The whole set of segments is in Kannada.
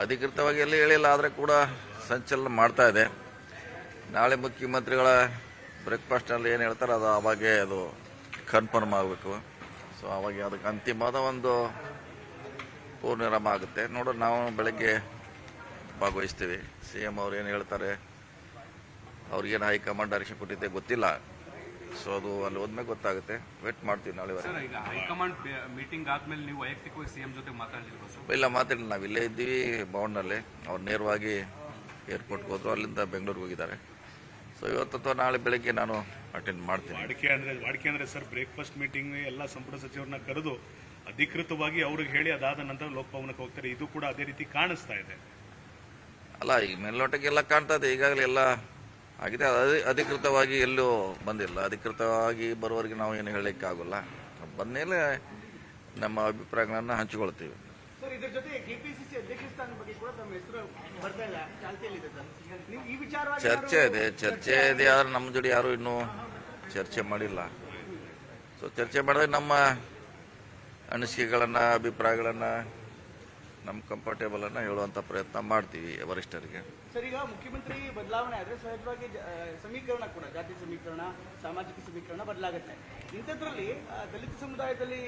ಅಧಿಕೃತವಾಗಿ ಎಲ್ಲಿ ಹೇಳಿಲ್ಲ, ಆದರೆ ಕೂಡ ಸಂಚಲನ ಮಾಡ್ತಾ ಇದೆ. ನಾಳೆ ಮುಖ್ಯಮಂತ್ರಿಗಳ ಬ್ರೇಕ್ಫಾಸ್ಟ್ನಲ್ಲಿ ಏನು ಹೇಳ್ತಾರೆ ಅದು ಆವಾಗೇ ಅದು ಕನ್ಫರ್ಮ್ ಆಗಬೇಕು. ಸೊ ಆವಾಗ ಅದಕ್ಕೆ ಅಂತಿಮವಾದ ಒಂದು ಪೂರ್ಣವಿರಾಮ ಆಗುತ್ತೆ. ನೋಡೋಣ, ನಾವು ಬೆಳಗ್ಗೆ ಭಾಗವಹಿಸ್ತೀವಿ. CM ಅವ್ರು ಏನು ಹೇಳ್ತಾರೆ, ಅವ್ರಿಗೇನು ಹೈಕಮಾಂಡ್ ಡೈರೆಕ್ಷನ್ ಕೊಟ್ಟಿದ್ದೆ ಗೊತ್ತಿಲ್ಲ. ಸೊ ಅದು ಅಲ್ಲಿ ಹೋದ್ಮೇಲೆ ಗೊತ್ತಾಗುತ್ತೆ. ವೇಟ್ ಮಾಡ್ತೀವಿ ನಾಳೆ. ಈಗ ಹೈಕಮಾಂಡ್ ಮೀಟಿಂಗ್ ಆದ್ಮೇಲೆ ನೀವು ವೈಯಕ್ತಿಕವಾಗಿ CM ಜೊತೆ ಮಾತಾಡಿಲ್ವಾ ಸರ್? ಇಲ್ಲ, ಮಾತಾಡಿಲ್ಲ. ನಾವು ಇಲ್ಲೇ ಇದ್ದೀವಿ ಭವನ್ನಲ್ಲಿ. ಅವ್ರು ನೇರವಾಗಿ ಏರ್ಪೋರ್ಟ್ಗೆ ಹೋದ್ರು, ಅಲ್ಲಿಂದ ಬೆಂಗಳೂರಿಗೆ ಹೋಗಿದ್ದಾರೆ. ಸೊ ಇವತ್ತು ಅಥವಾ ನಾಳೆ ಬೆಳಗ್ಗೆ ನಾನು ಅಟೆಂಡ್ ಮಾಡ್ತೀನಿ. ವಾಡಿಕೆ ಅಂದ್ರೆ ಸರ್, ಬ್ರೇಕ್ಫಾಸ್ಟ್ ಮೀಟಿಂಗ್ ಎಲ್ಲ ಸಂಪುಟ ಸಚಿವರನ್ನ ಕರೆದು ಅಧಿಕೃತವಾಗಿ ಅವ್ರಿಗೆ ಹೇಳಿ ಅದಾದ ನಂತರ ಲೋಕಭವನಕ್ಕೆ ಹೋಗ್ತಾರೆ. ಇದು ಕೂಡ ಅದೇ ರೀತಿ ಕಾಣಿಸ್ತಾ ಇದೆ. ಅಲ್ಲ, ಈಗ ಮೇಲ್ನೋಟಕ್ಕೆಲ್ಲ ಕಾಣ್ತಾ ಇದೆ, ಈಗಾಗಲೇ ಎಲ್ಲ ಆಗಿದೆ. ಅಧಿಕೃತವಾಗಿ ಎಲ್ಲೂ ಬಂದಿಲ್ಲ. ಅಧಿಕೃತವಾಗಿ ಬರುವವರೆಗೆ ನಾವು ಏನು ಹೇಳಲಿಕ್ಕೆ ಆಗೋಲ್ಲ. ಬಂದಮೇಲೆ ನಮ್ಮ ಅಭಿಪ್ರಾಯಗಳನ್ನು ಹಂಚಿಕೊಳ್ತೀವಿ. ಸರ್, ಇದರ ಜೊತೆ ಕೆಪಿಸಿಸಿ ಅಧ್ಯಕ್ಷ ಸ್ಥಾನ ಬಗ್ಗೆ ಕೂಡ ತಮ್ಮ ಹೆಸರು ಬರ್ತಾ ಇಲ್ಲ, ಚಾಲ್ತಿಯಲ್ಲಿದೆ ಸರ್. ನೀವು ಈ ವಿಚಾರವಾಗಿ ಚರ್ಚೆ ಇದೆ, ಆದ್ರೆ ನಮ್ಮ ಜೋಡಿ ಯಾರು ಇನ್ನೂ ಚರ್ಚೆ ಮಾಡಿಲ್ಲ. ಸೊ ಚರ್ಚೆ ಮಾಡಿದ್ರೆ ನಮ್ಮ ಅನಿಸಿಕೆಗಳನ್ನು, ಅಭಿಪ್ರಾಯಗಳನ್ನು, ನಮ್ಮ ಕಂಫರ್ಟೇಬಲ್ ಅನ್ನ ಹೇಳುವಂತ ಪ್ರಯತ್ನ ಮಾಡ್ತೀವಿ ವರಿಷ್ಠರಿಗೆ. ಸರ್, ಈಗ ಮುಖ್ಯಮಂತ್ರಿ ಬದಲಾವಣೆ ಆದ್ರೆ ಸಹಜವಾಗಿ ಸಮೀಕರಣ ಕೂಡ, ಜಾತಿ ಸಮೀಕರಣ, ಸಾಮಾಜಿಕ ಸಮೀಕರಣ ಬದಲಾಗುತ್ತೆ. ಇಂಥದ್ರಲ್ಲಿ ದಲಿತ ಸಮುದಾಯದಲ್ಲಿ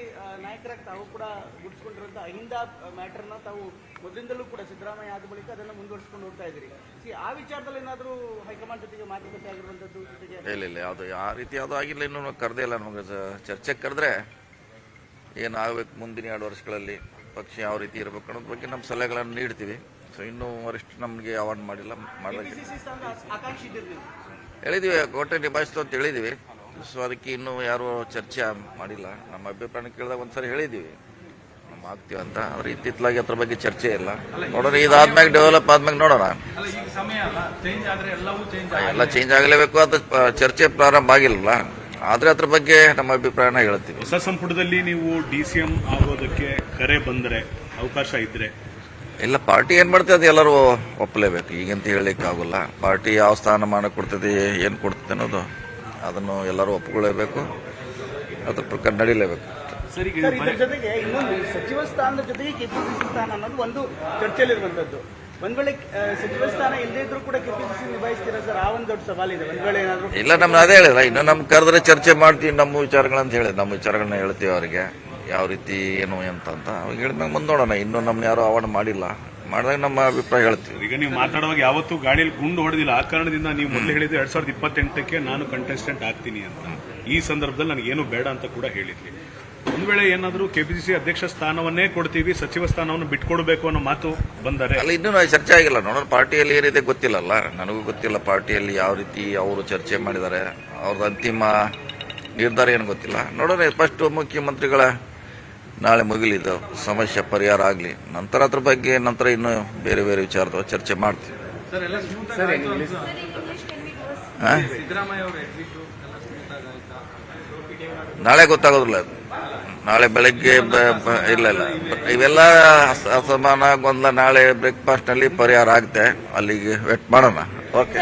ನಾಯಕರಾಗಿ ತಾವು ಕೂಡ ಗುರುತಿಸಿಕೊಂಡಿರುವಂತ ಅಹಿಂದ ಮ್ಯಾಟರ್ನ ತಾವು ಮೊದಲಿಂದಲೂ ಕೂಡ ಸಿದ್ದರಾಮಯ್ಯ ಆದ ಬಳಿಕ ಅದನ್ನು ಮುಂದುವರಿಸಿಕೊಂಡು ಹೋಗ್ತಾ ಇದ್ದೀರಿ. ಆ ವಿಚಾರದಲ್ಲಿ ಏನಾದರೂ ಹೈಕಮಾಂಡ್ ಜೊತೆಗೆ ಮಾತುಕತೆ ಆಗಿರುವಂತದ್ದು ಜೊತೆಗೆ ಇಲ್ಲ, ಯಾವುದು ಆ ರೀತಿ ಯಾವುದು ಆಗಿಲ್ಲ. ಇನ್ನೂ ಕರೆದೇ ಇಲ್ಲ. ನಮಗೆ ಚರ್ಚೆಗೆ ಕರೆದ್ರೆ ಏನಾಗಬೇಕು ಮುಂದಿನ 2 ವರ್ಷಗಳಲ್ಲಿ, ಪಕ್ಷ ಯಾವ ರೀತಿ ಇರಬೇಕು ಅನ್ನೋದ್ರ ಬಗ್ಗೆ ನಮ್ಮ ಸಲಹೆಗಳನ್ನು ನೀಡ್ತೀವಿ. ಸೊ ಇನ್ನೂ ವರಿಷ್ಠ ನಮಗೆ ಅವಾರ್ಡ್ ಮಾಡಿಲ್ಲ, ಮಾಡಬೇಕು ಹೇಳಿದ್ದೀವಿ. ಕೋಟೆ ನಿಭಾಯಿಸ್ತು ಅಂತ ಹೇಳಿದ್ದೀವಿ. ಸೊ ಅದಕ್ಕೆ ಇನ್ನೂ ಯಾರು ಚರ್ಚೆ ಮಾಡಿಲ್ಲ. ನಮ್ಮ ಅಭಿಪ್ರಾಯ ಕೇಳಿದಾಗ ಒಂದ್ಸರಿ ಹೇಳಿದ್ದೀವಿ ನಮ್ಮ ಆಗ್ತೀವಿ ಅಂತ. ಅವ್ರ ಇತ್ತಿತ್ತಲಾಗಿ ಅದ್ರ ಬಗ್ಗೆ ಚರ್ಚೆ ಇಲ್ಲ. ನೋಡೋಣ, ಇದಾದ್ಮೇಲೆ ಡೆವಲಪ್ ಆದ್ಮೇಲೆ ನೋಡೋಣ. ಎಲ್ಲ ಚೇಂಜ್ ಆಗಲೇಬೇಕು. ಅದು ಚರ್ಚೆ ಪ್ರಾರಂಭ ಆಗಿಲ್ಲ, ಆದ್ರೆ ಅದ್ರ ಬಗ್ಗೆ ನಮ್ಮ ಅಭಿಪ್ರಾಯನ ಹೇಳ್ತೀವಿ. ಹೊಸ ಸಂಪುಟದಲ್ಲಿ ನೀವು DCM ಆಗೋದಕ್ಕೆ ಕರೆ ಬಂದರೆ ಅವಕಾಶ ಇದ್ರೆ? ಇಲ್ಲ, ಪಾರ್ಟಿ ಏನ್ ಮಾಡ್ತದೆ ಅದು ಎಲ್ಲರೂ ಒಪ್ಪಲೇಬೇಕು. ಈಗಂತ ಹೇಳಲಿಕ್ಕೆ ಆಗೋಲ್ಲ. ಪಾರ್ಟಿ ಯಾವ ಸ್ಥಾನಮಾನ ಕೊಡ್ತದೆ, ಏನ್ ಕೊಡ್ತದೆ ಅನ್ನೋದು ಅದನ್ನು ಎಲ್ಲರೂ ಒಪ್ಕೊಳ್ಳೇಬೇಕು. ಅದ್ರ ಪ್ರಕಾರ ನಡೀಲೇಬೇಕು. ಸರ್, ಇದ್ರ ಜೊತೆಗೆ ಇನ್ನೊಂದು ಸಚಿವ ಸ್ಥಾನದ ಜೊತೆಗೆ ಕೆಪಿಸಿಸಿ ಸ್ಥಾನ ಅನ್ನೋದು ಒಂದು ಚರ್ಚೆಯಲ್ಲಿರುವಂತದ್ದು. ಒಂದ್ ವೇಳೆ ಸಚಿವ ಸ್ಥಾನ ಇಲ್ಲದೇ ಇದ್ರೂ ಕೂಡ ಕೆಪಿಸಿಸಿ ನಿಭಾಯಿಸ್ತೀರಾ ಸರ್? ಆ ಒಂದು ದೊಡ್ಡ ಸವಾಲಿದೆ. ಒಂದ್ ವೇಳೆ ಏನಾದ್ರು ಇಲ್ಲ, ನಮ್ಗೆ ಅದೇ ಹೇಳಿಲ್ಲ. ಇನ್ನು ನಮ್ಗೆ ಕರೆದ್ರೆ ಚರ್ಚೆ ಮಾಡ್ತೀವಿ ನಮ್ಮ ವಿಚಾರಗಳಂತ ಹೇಳಿ, ನಮ್ಮ ವಿಚಾರಗಳನ್ನ ಹೇಳ್ತೀವಿ ಅವರಿಗೆ ಯಾವ ರೀತಿ ಏನು ಅಂತ ಅವಾಗ ಹೇಳಿದ್ಮೇಲೆ ಮುಂದೆ ನೋಡೋಣ. ಇನ್ನೂ ನಮ್ನ ಯಾರು ಅವಾರ್ಡ್ ಮಾಡಿಲ್ಲ, ಮಾಡಿದಾಗ ನಮ್ಮ ಅಭಿಪ್ರಾಯ ಹೇಳ್ತೀವಿ. ಈಗ ನೀವು ಮಾತಾಡುವಾಗ ಯಾವತ್ತೂ ಗಾಡಿಯಲ್ಲಿ ಗುಂಡು ಹೊಡೆದಿಲ್ಲ. ಆ ಕಾರಣದಿಂದ ನೀವು ಮೊದಲು ಹೇಳಿದ್ರೆ 2028ಕ್ಕೆ ನಾನು ಕಂಟೆಸ್ಟೆಂಟ್ ಆಗ್ತೀನಿ ಅಂತ. ಈ ಸಂದರ್ಭದಲ್ಲಿ ನನಗೇನು ಬೇಡ ಅಂತ ಕೂಡ ಹೇಳಿದ್ವಿ. ಒಂದ್ ವೇಳೆ ಏನಾದರೂ ಕೆಪಿಸಿಸಿ ಅಧ್ಯಕ್ಷ ಸ್ಥಾನವನ್ನೇ ಕೊಡ್ತೀವಿ, ಸಚಿವ ಸ್ಥಾನವನ್ನು ಬಿಟ್ಕೊಡ್ಬೇಕು ಅನ್ನೋ ಮಾತು ಬಂದರೆ? ಅಲ್ಲ, ಇನ್ನೂ ಚರ್ಚೆ ಆಗಿಲ್ಲ. ನೋಡೋಣ, ಪಾರ್ಟಿಯಲ್ಲಿ ಏನಿದೆ ಗೊತ್ತಿಲ್ಲಲ್ಲ, ನನಗೂ ಗೊತ್ತಿಲ್ಲ. ಪಾರ್ಟಿಯಲ್ಲಿ ಯಾವ ರೀತಿ ಅವರು ಚರ್ಚೆ ಮಾಡಿದ್ದಾರೆ, ಅವ್ರದ್ದು ಅಂತಿಮ ನಿರ್ಧಾರ ಏನು ಗೊತ್ತಿಲ್ಲ. ನೋಡೋಣ, ಫಸ್ಟ್ ಮುಖ್ಯಮಂತ್ರಿಗಳ ನಾಳೆ ಮುಗಿಲಿದ್ದು ಸಮಸ್ಯೆ ಪರಿಹಾರ ಆಗಲಿ, ನಂತರ ಅದ್ರ ಬಗ್ಗೆ ನಂತರ ಇನ್ನು ಬೇರೆ ಬೇರೆ ವಿಚಾರದ ಚರ್ಚೆ ಮಾಡ್ತೀವಿ. ನಾಳೆ ಗೊತ್ತಾಗೋದಿಲ್ಲ. ನಾಳೆ ಬೆಳಗ್ಗೆ ಇಲ್ಲ ಇವೆಲ್ಲ ಅಸಮಾನ ಗೊಂದಲ ನಾಳೆ ಬ್ರೇಕ್ಫಾಸ್ಟ್ ನಲ್ಲಿ ಪರಿಹಾರ ಆಗುತ್ತೆ. ಅಲ್ಲಿಗೆ ವೇಟ್ ಮಾಡೋಣ. ಓಕೆ.